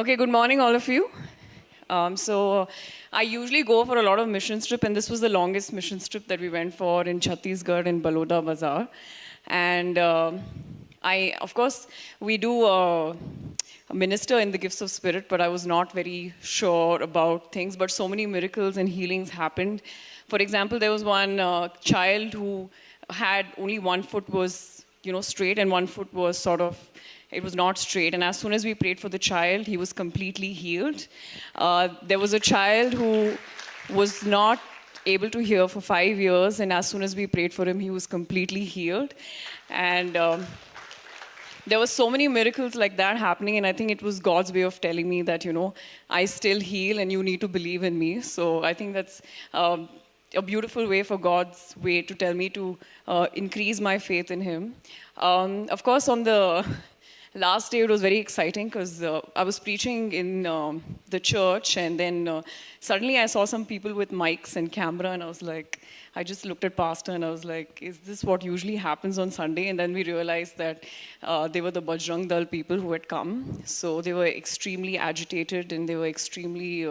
Okay, good morning, all of you. I usually go for a lot of mission trip, and this was the longest mission trip that we went for in Chhattisgarh in Baloda Bazaar. And of course, we do minister in the gifts of spirit, but I was not very sure about things. But so many miracles and healings happened. For example, there was one child who had only one foot was, straight, and one foot was it was not straight. And as soon as we prayed for the child, he was completely healed. There was a child who was not able to hear for 5 years, and as soon as we prayed for him, he was completely healed. And there were so many miracles like that happening, and I think it was God's way of telling me that, I still heal and you need to believe in me. So I think that's a beautiful way for God's way to tell me to increase my faith in him. Of course, on the last day, it was very exciting because I was preaching in the church, and then suddenly I saw some people with mics and camera, and I just looked at Pastor, and I was like, is this what usually happens on Sunday? And then we realized that they were the Bajrang Dal people who had come. So they were extremely agitated, and they were extremely,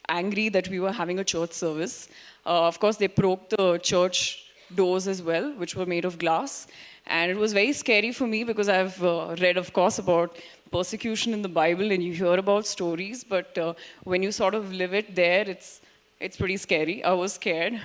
angry that we were having a church service. Of course, they broke the church doors as well, which were made of glass. And it was very scary for me because I've read, of course, about persecution in the Bible, and you hear about stories, but when you sort of live it there, it's pretty scary. I was scared.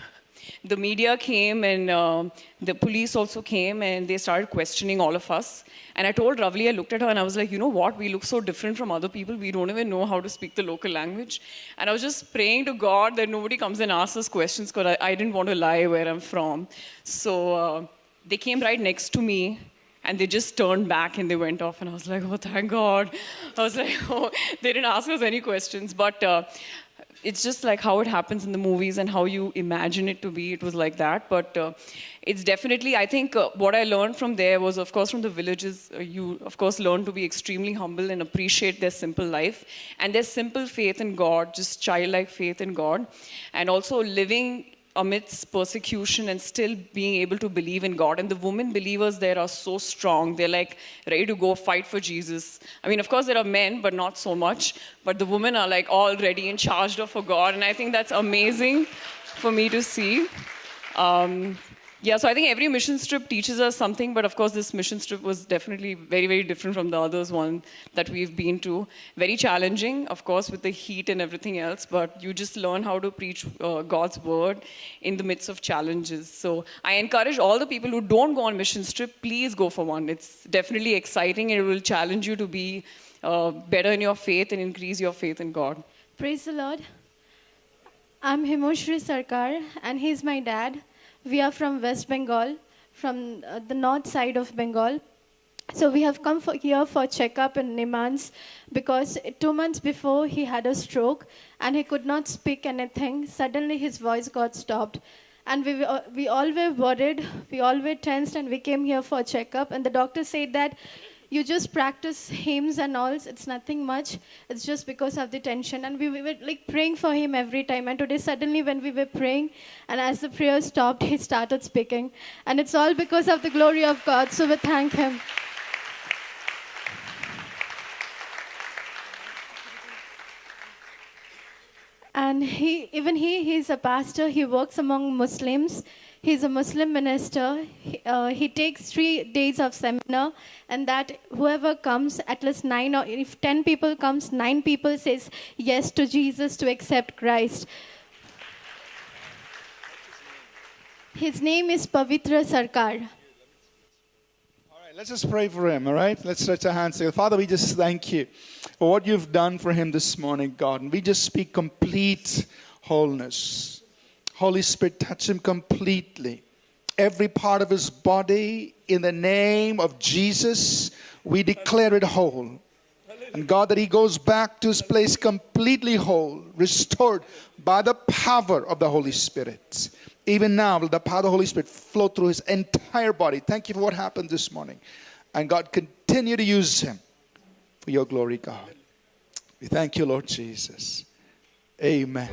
The media came, and the police also came, and they started questioning all of us. And I told Ravli, I looked at her, and I was like, you know what? We look so different from other people. We don't even know how to speak the local language. And I was just praying to God that nobody comes and asks us questions, because I didn't want to lie where I'm from. So they came right next to me, and they just turned back and they went off, and I was like, oh, thank God. I was like, oh, they didn't ask us any questions. But it's just like how it happens in the movies and how you imagine it to be. It was like that. But it's definitely, I think what I learned from there was, of course, from the villages, you, of course, learn to be extremely humble and appreciate their simple life and their simple faith in God, just childlike faith in God, and also living amidst persecution and still being able to believe in God. And the women believers there are so strong. They're like ready to go fight for Jesus. I mean, of course, there are men, but not so much. But the women are like all ready and charged up for God. And I think that's amazing for me to see. So I think every mission trip teaches us something, but of course this mission trip was definitely very, very different from the others one that we've been to. Very challenging, of course, with the heat and everything else, but you just learn how to preach God's word in the midst of challenges. So I encourage all the people who don't go on mission trip, please go for one. It's definitely exciting, and it will challenge you to be better in your faith and increase your faith in God. Praise the Lord. I'm Himushri Sarkar, and he's my dad. We are from West Bengal, from the north side of Bengal. So we have come here for checkup in Nimans because 2 months before he had a stroke and he could not speak anything. Suddenly his voice got stopped. And we all were worried, we all were tensed, and we came here for a checkup. And the doctor said that you just practice hymns and all, it's nothing much. It's just because of the tension. And we were like praying for him every time. And today suddenly when we were praying, and as the prayer stopped, he started speaking. And it's all because of the glory of God. So we thank him. And he's a pastor. He works among Muslims. He's a Muslim minister. He takes 3 days of seminar, and that whoever comes, at least 9, or if 10 people comes, 9 people says yes to Jesus, to accept Christ. His name is Pavitra Sarkar. All right, let's just pray for him, all right? Let's stretch our hands together. Father, we just thank you for what you've done for him this morning, God. And we just speak complete wholeness. Holy Spirit, touch him completely. Every part of his body, in the name of Jesus, we declare it whole. And God, that he goes back to his place completely whole, restored by the power of the Holy Spirit. Even now, the power of the Holy Spirit flow through his entire body. Thank you for what happened this morning. And God, continue to use him for your glory, God. We thank you, Lord Jesus. Amen.